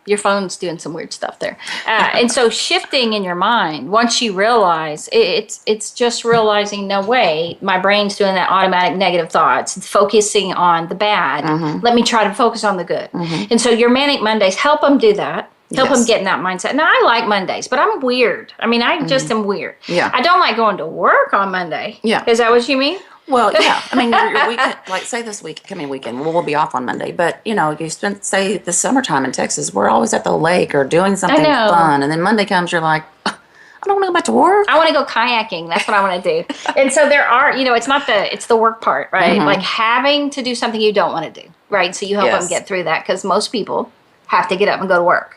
Your phone's doing some weird stuff there. And so shifting in your mind, once you realize, it's just realizing, no way, my brain's doing that automatic negative thoughts. It's focusing on the bad. Let me try to focus on the good. And so your Manic Mondays help them do that. Help them get in that mindset. Now, I like Mondays, but I'm weird. I just am weird. Yeah. I don't like going to work on Monday. Yeah. Is that what you mean? Well, yeah. Your weekend, like say this coming weekend, we'll be off on Monday. But, you spend, say, the summertime in Texas, we're always at the lake or doing something fun. And then Monday comes, you're like, I don't want to go back to work. I want to go kayaking. That's what I want to do. And so there are, it's the work part, right? Like having to do something you don't want to do, right? So you help them get through that because most people have to get up and go to work.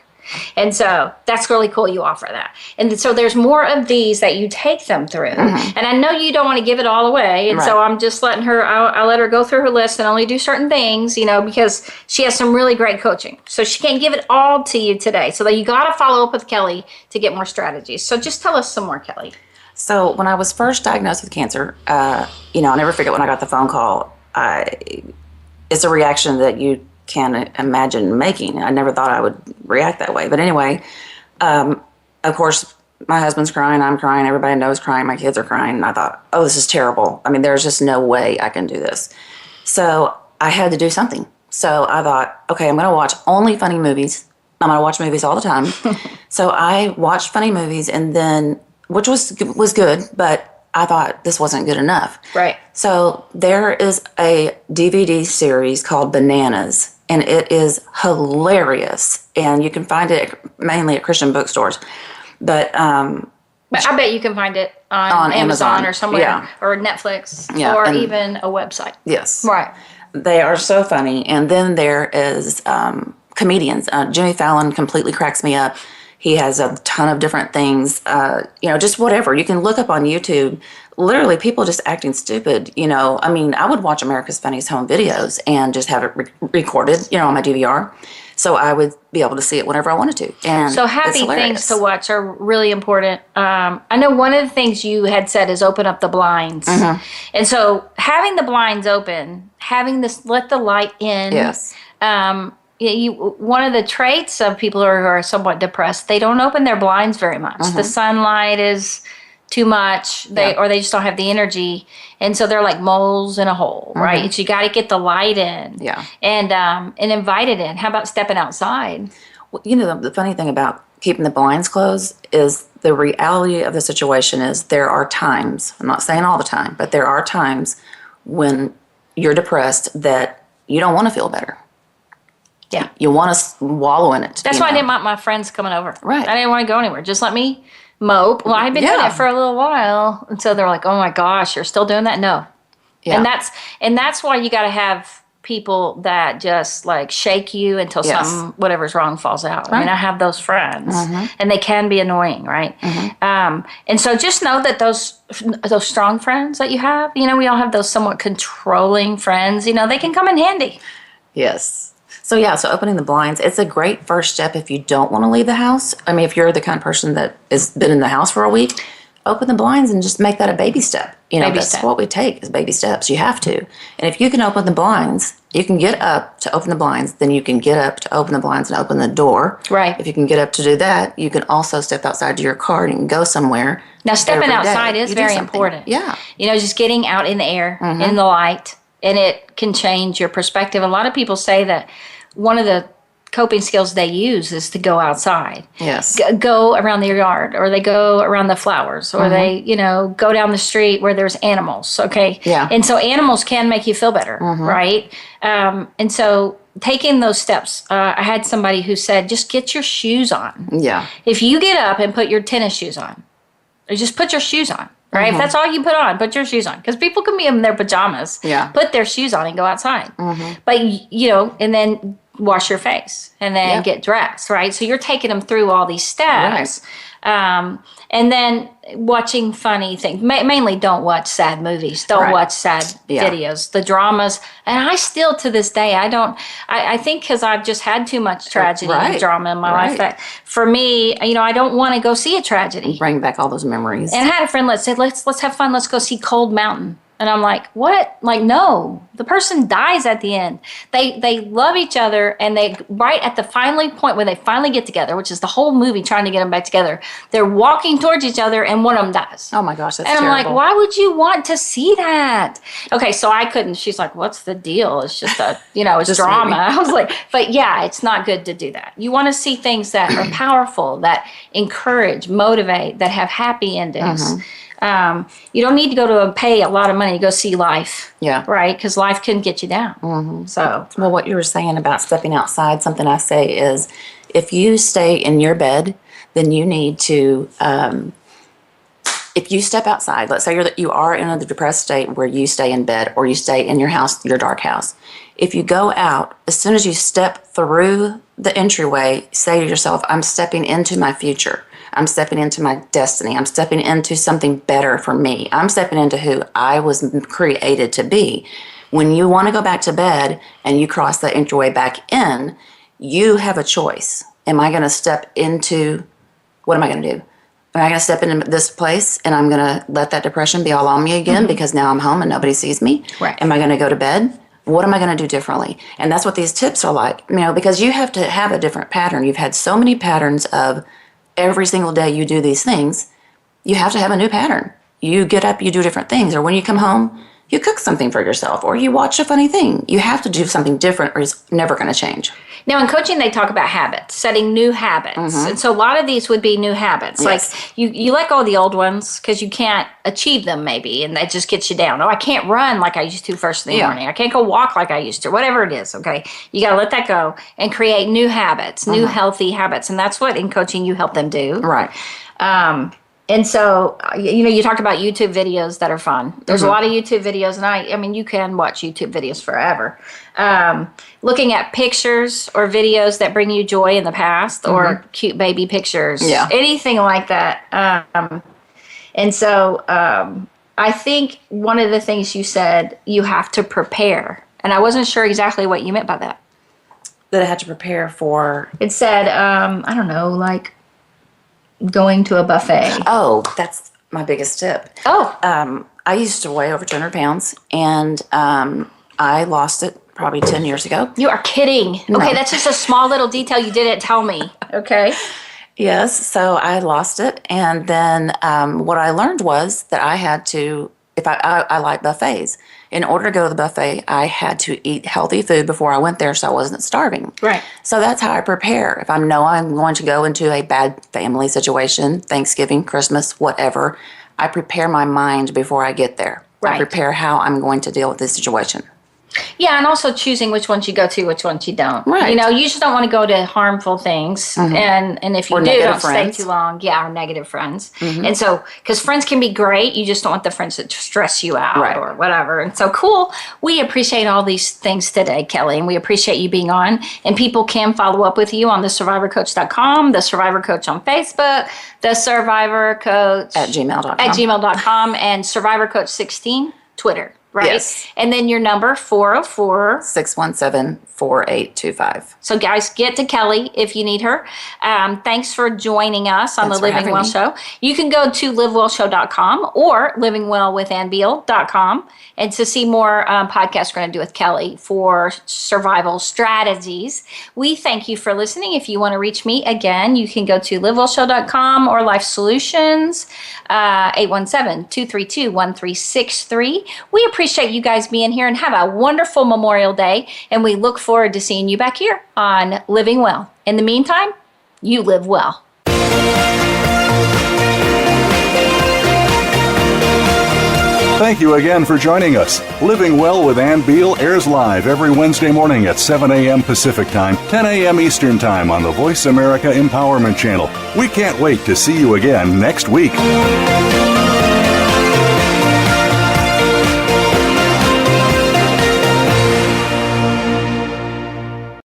And so that's really cool you offer that. And so there's more of these that you take them through. And I know you don't want to give it all away. And so I'm just letting her, I let her go through her list and only do certain things, because she has some really great coaching. So she can't give it all to you today. So that you got to follow up with Kelly to get more strategies. So just tell us some more, Kelly. So when I was first diagnosed with cancer, I'll never forget when I got the phone call. It's a reaction that you can't imagine making. I never thought I would react that way. But anyway, of course, my husband's crying, I'm crying, everybody knows crying, my kids are crying. And I thought, oh, this is terrible. There's just no way I can do this. So I had to do something. So I thought, okay, I'm going to watch only funny movies. I'm going to watch movies all the time. So I watched funny movies, and then, which was good, but I thought this wasn't good enough. Right. So there is a DVD series called Bananas, and it is hilarious. And you can find it mainly at Christian bookstores. But I bet you can find it on Amazon or somewhere, or Netflix, or even a website. Yes. Right. They are so funny. And then there is comedians. Jimmy Fallon completely cracks me up. He has a ton of different things, just whatever. You can look up on YouTube, literally people just acting stupid, I mean, I would watch America's Funniest Home Videos and just have it recorded, on my DVR. So I would be able to see it whenever I wanted to. And so happy things to watch are really important. I know one of the things you had said is open up the blinds. Mm-hmm. And so having the blinds open, having this, let the light in. Yes. One of the traits of people who are somewhat depressed, they don't open their blinds very much. Mm-hmm. The sunlight is too much, or they just don't have the energy, and so they're like moles in a hole, right? Mm-hmm. So you got to get the light in, and invite it in. How about stepping outside? Well, the funny thing about keeping the blinds closed is the reality of the situation is there are times, I'm not saying all the time, but there are times when you're depressed that you don't want to feel better. Yeah. You want to wallow in it. That's why I didn't want my friends coming over. Right. I didn't want to go anywhere. Just let me mope. Well, I've been doing it for a little while. And so they're like, oh my gosh, you're still doing that? No. Yeah. And that's why you got to have people that just like shake you until whatever's wrong falls out. Right. I mean, I have those friends, and they can be annoying, right? Mm-hmm. And so just know that those strong friends that you have, we all have those somewhat controlling friends, they can come in handy. Yes. So opening the blinds, it's a great first step if you don't want to leave the house. I mean, if you're the kind of person that has been in the house for a week, open the blinds and just make that a baby step. That's what we take is baby steps. You have to. And if you can open the blinds, you can get up to open the blinds, then you can get up to open the blinds and open the door. Right. If you can get up to do that, you can also step outside to your car and go somewhere. Now, stepping outside is very important. Yeah. Just getting out in the air, in the light, and it can change your perspective. A lot of people say that one of the coping skills they use is to go outside. Yes. Go around their yard, or they go around the flowers, or they, go down the street where there's animals. Okay. Yeah. And so animals can make you feel better, right? And so taking those steps, I had somebody who said, just get your shoes on. Yeah. If you get up and put your tennis shoes on, or just put your shoes on, right? If that's all you put on, put your shoes on. Because people can be in their pajamas, put their shoes on and go outside. But, and then wash your face and then get dressed, right? So you're taking them through all these steps. Right. And then watching funny things. Mainly don't watch sad movies. Don't watch sad videos. The dramas. And I still, to this day, I think because I've just had too much tragedy and drama in my life, that for me, I don't want to go see a tragedy. Bring back all those memories. And I had a friend that said, let's have fun. Let's go see Cold Mountain. And I'm like, what? Like, no, the person dies at the end. They love each other, and they, right at the point when they finally get together, which is the whole movie trying to get them back together, they're walking towards each other, and one of them dies. Oh my gosh, that's terrible. And I'm terrible. like, why would you want to see that? Okay, so I couldn't. She's like, what's the deal? It's just it's drama. I was like, but yeah, it's not good to do that. You want to see things that are powerful, that encourage, motivate, that have happy endings. You don't need to go to pay a lot of money to go see life. Yeah. Right? Because life can get you down. So. Well, what you were saying about stepping outside, something I say is if you stay in your bed, then you need to, if you step outside, let's say you are in a depressed state where you stay in bed or you stay in your house, your dark house. If you go out, as soon as you step through the entryway, say to yourself, I'm stepping into my future. I'm stepping into my destiny. I'm stepping into something better for me. I'm stepping into who I was created to be. When you want to go back to bed and you cross the entryway back in, you have a choice. Am I going to step into, what am I going to do? Am I going to step into this place and I'm going to let that depression be all on me again because now I'm home and nobody sees me? Right. Am I going to go to bed? What am I going to do differently? And that's what these tips are like, because you have to have a different pattern. You've had so many patterns of every single day you do these things, you have to have a new pattern. You get up, you do different things. Or when you come home, you cook something for yourself, or you watch a funny thing. You have to do something different, or it's never going to change. Now, in coaching, they talk about habits, setting new habits. And so a lot of these would be new habits. Yes. Like you let go of the old ones because you can't achieve them maybe, and that just gets you down. Oh, I can't run like I used to first thing in the morning. I can't go walk like I used to, whatever it is, okay? You got to let that go and create new habits, new healthy habits. And that's what in coaching you help them do. Right. And so, you talked about YouTube videos that are fun. There's a lot of YouTube videos, and I mean, you can watch YouTube videos forever. Looking at pictures or videos that bring you joy in the past, or cute baby pictures, anything like that. And so, I think one of the things you said, you have to prepare. And I wasn't sure exactly what you meant by that. That I had to prepare for. It said, I don't know, like going to a buffet. Oh, that's my biggest tip. Oh. I used to weigh over 200 pounds, and I lost it probably 10 years ago. You are kidding. No. Okay, that's just a small little detail you didn't tell me. Okay. Yes, so I lost it, and then what I learned was that I had to, if I like buffets. In order to go to the buffet, I had to eat healthy food before I went there, so I wasn't starving. Right. So that's how I prepare. If I know I'm going to go into a bad family situation, Thanksgiving, Christmas, whatever, I prepare my mind before I get there. Right. I prepare how I'm going to deal with this situation. Yeah, and also choosing which ones you go to, which ones you don't. Right. You just don't want to go to harmful things. And if you Or do, negative don't friends. stay too long. Yeah, or negative friends. And so, because friends can be great, you just don't want the friends that stress you out Right. or whatever. And so, cool. We appreciate all these things today, Kelly, and we appreciate you being on. And people can follow up with you on thesurvivorcoach.com, the Survivor Coach on Facebook, the Survivor Coach At gmail.com. At gmail.com, and Survivor Coach 16, Twitter. Right? Yes. And then your number, 404. 617-4825. So, guys, get to Kelly if you need her. Thanks for joining us on Thanks the for Living having Well me. Show. You can go to livewellshow.com or livingwellwithanbeal.com. And to see more podcasts we're going to do with Kelly for survival strategies. We thank you for listening. If you want to reach me again, you can go to livewellshow.com or Life Solutions, 817-232-1363. We appreciate you guys being here, and have a wonderful Memorial Day. And we look forward to seeing you back here on Living Well. In the meantime, you live well. Thank you again for joining us. Living Well with Ann Beal airs live every Wednesday morning at 7 a.m. Pacific Time, 10 a.m. Eastern Time on the Voice America Empowerment Channel. We can't wait to see you again next week.